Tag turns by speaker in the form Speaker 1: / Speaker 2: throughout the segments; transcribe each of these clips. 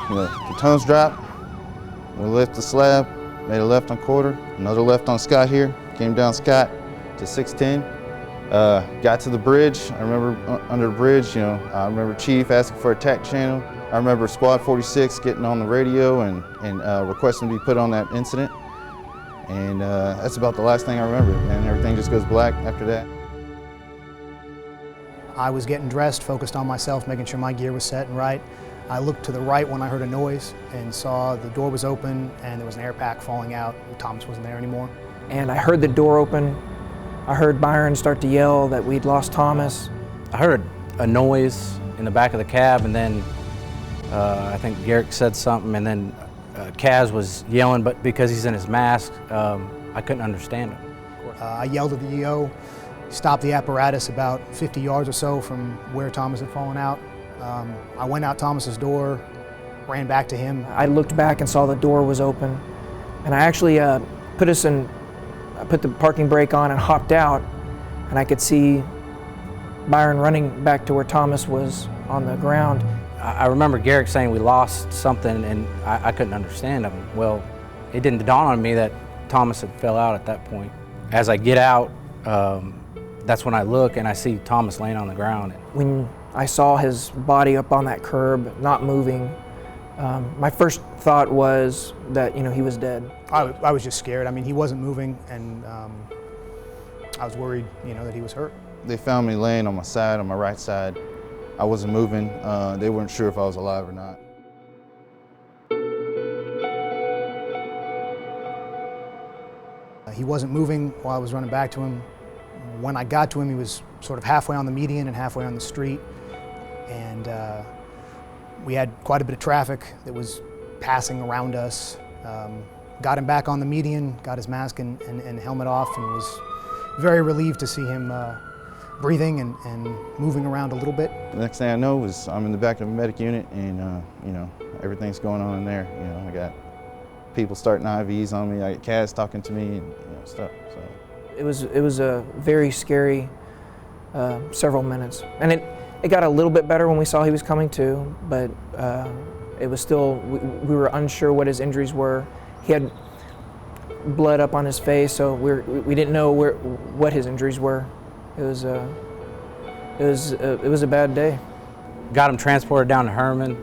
Speaker 1: The tunnels dropped, we left the slab, made a left on Quarter, another left on Scott here, came down Scott to 610. Got to the bridge. I remember under the bridge, I remember Chief asking for a TAC channel. I remember Squad 46 getting on the radio and requesting to be put on that incident. And that's about the last thing I remember, and everything just goes black after that.
Speaker 2: I was getting dressed, focused on myself, making sure my gear was set and right. I looked to the right when I heard a noise and saw the door was open and there was an air pack falling out. Thomas wasn't there anymore.
Speaker 3: And I heard the door open. I heard Byron start to yell that we'd lost Thomas.
Speaker 4: I heard a noise in the back of the cab, and then I think Garrick said something, and then Kaz was yelling, but because he's in his mask, I couldn't understand him.
Speaker 2: I yelled at the EO, stopped the apparatus about 50 yards or so from where Thomas had fallen out. I went out Thomas's door, ran back to him.
Speaker 3: I looked back and saw the door was open, and I actually put the parking brake on and hopped out, and I could see Byron running back to where Thomas was on the ground.
Speaker 4: I remember Garrick saying we lost something, and I couldn't understand him. Well, it didn't dawn on me that Thomas had fell out at that point. As I get out, that's when I look and I see Thomas laying on the ground.
Speaker 3: When I saw his body up on that curb, not moving, my first thought was that he was dead.
Speaker 2: I was just scared. I mean, he wasn't moving, and I was worried, that he was hurt.
Speaker 1: They found me laying on my side, on my right side. I wasn't moving. They weren't sure if I was alive or not. He wasn't moving while I was running back to him. When I got to him, he was sort of halfway on the median and halfway on the street. And we had quite a bit of traffic that was passing around us. Got him back on the median, got his mask and helmet off, and was very relieved to see him breathing and moving around a little bit. The next thing I know is I'm in the back of a medic unit, and everything's going on in there. I got people starting IVs on me. I got Kaz talking to me and stuff. So
Speaker 3: it was a very scary several minutes, and it got a little bit better when we saw he was coming to, but it was still, we were unsure what his injuries were. He had blood up on his face, so we didn't know what his injuries were. It was a bad day.
Speaker 4: Got him transported down to Herman,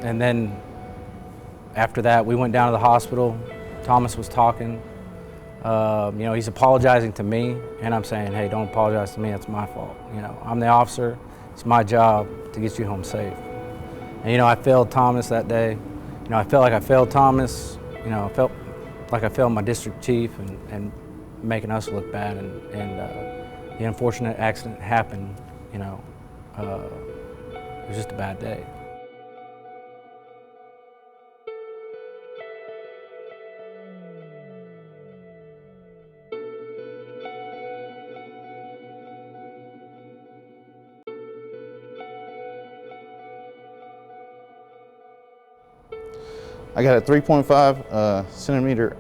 Speaker 4: and then after that we went down to the hospital. Thomas was talking. He's apologizing to me, and I'm saying, hey, don't apologize to me, it's my fault. I'm the officer, it's my job to get you home safe. And I failed Thomas that day. I felt like I failed Thomas. I felt like I failed my district chief and making us look bad, and the unfortunate accident happened. It was just a bad day.
Speaker 1: I got a 3.5 centimeter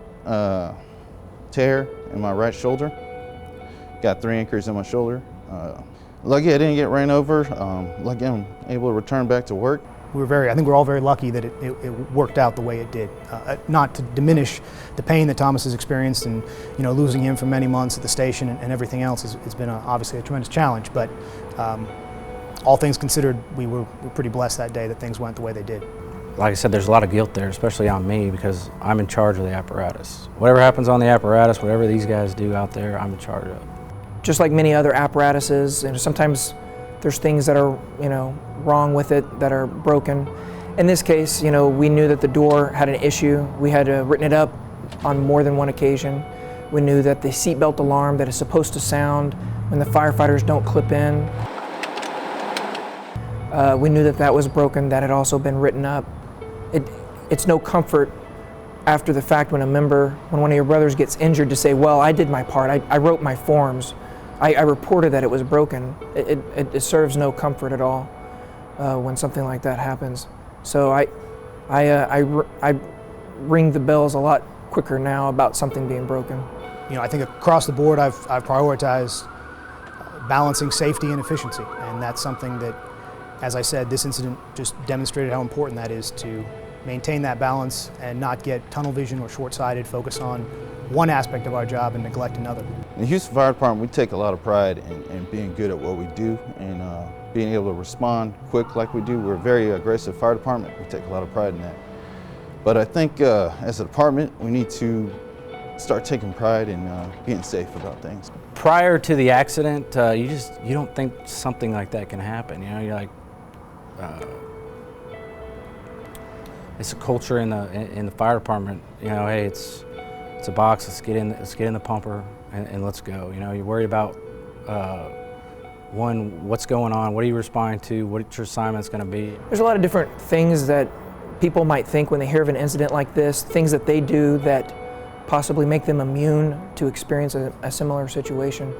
Speaker 1: tear in my right shoulder. Got 3 anchors in my shoulder. Lucky I didn't get ran over. Lucky I'm able to return back to work.
Speaker 2: I think we're all very lucky that it worked out the way it did. Not to diminish the pain that Thomas has experienced, and losing him for many months at the station and everything else it's been obviously a tremendous challenge. But all things considered, we were pretty blessed that day that things went the way they did.
Speaker 4: Like I said, there's a lot of guilt there, especially on me, because I'm in charge of the apparatus. Whatever happens on the apparatus, whatever these guys do out there, I'm in charge of.
Speaker 3: Just like many other apparatuses, sometimes there's things that are, wrong with it, that are broken. In this case, we knew that the door had an issue. We had written it up on more than one occasion. We knew that the seatbelt alarm that is supposed to sound when the firefighters don't clip in, we knew that was broken. That had also been written up. It's no comfort after the fact when one of your brothers gets injured to say, well, I did my part, I wrote my forms, I reported that it was broken. It serves no comfort at all when something like that happens. So I ring the bells a lot quicker now about something being broken.
Speaker 1: I think across the board I've prioritized balancing safety and efficiency, and that's something that, as I said, this incident just demonstrated how important that is, to maintain that balance and not get tunnel vision or short-sighted, focus on one aspect of our job and neglect another.
Speaker 5: In the Houston Fire Department, we take a lot of pride in being good at what we do and being able to respond quick like we do. We're a very aggressive fire department. We take a lot of pride in that. But I think as a department, we need to start taking pride in being safe about things.
Speaker 4: Prior to the accident, you don't think something like that can happen. You're like, it's a culture in the fire department. Hey, it's a box. Let's get in the pumper and let's go. You worry about what's going on, what are you responding to, what your assignment's going to be.
Speaker 3: There's a lot of different things that people might think when they hear of an incident like this, things that they do that possibly make them immune to experience a similar situation.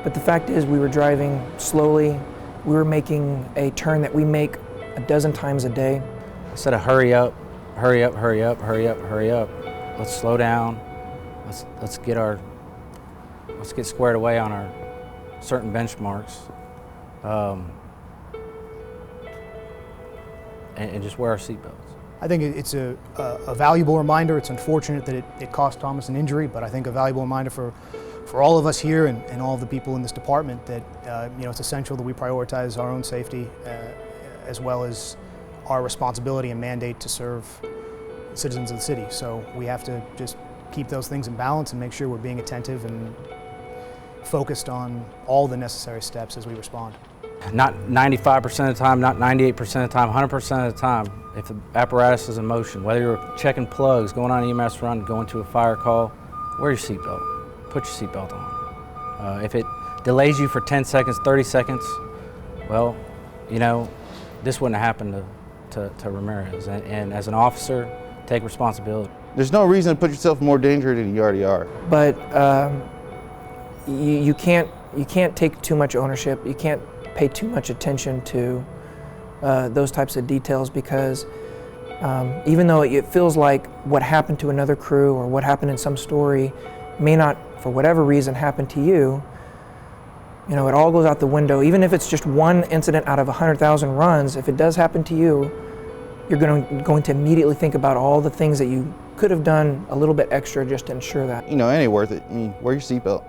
Speaker 3: But the fact is, we were driving slowly. We were making a turn that we make a dozen times a day.
Speaker 4: Instead of hurry up, hurry up, hurry up, hurry up, hurry up, let's slow down. Let's get squared away on our certain benchmarks, and just wear our seatbelts.
Speaker 1: I think it's a valuable reminder. It's unfortunate that it cost Thomas an injury, but I think a valuable reminder for all of us here and all of the people in this department that it's essential that we prioritize our own safety as well as our responsibility and mandate to serve citizens of the city. So we have to just keep those things in balance and make sure we're being attentive and focused on all the necessary steps as we respond.
Speaker 4: Not 95% of the time, not 98% of the time, 100% of the time, if the apparatus is in motion, whether you're checking plugs, going on an EMS run, going to a fire call, wear your seatbelt. Put your seatbelt on. If it delays you for 10 seconds, 30 seconds, well, this wouldn't have happened to Ramirez. And as an officer, take responsibility.
Speaker 5: There's no reason to put yourself in more danger than you already are.
Speaker 3: But you can't take too much ownership. You can't pay too much attention to those types of details, because even though it feels like what happened to another crew or what happened in some story may not, for whatever reason, happen to you, it all goes out the window. Even if it's just one incident out of 100,000 runs, if it does happen to you, you're going to immediately think about all the things that you could have done a little bit extra just to ensure that.
Speaker 5: It ain't worth it. Wear your seatbelt.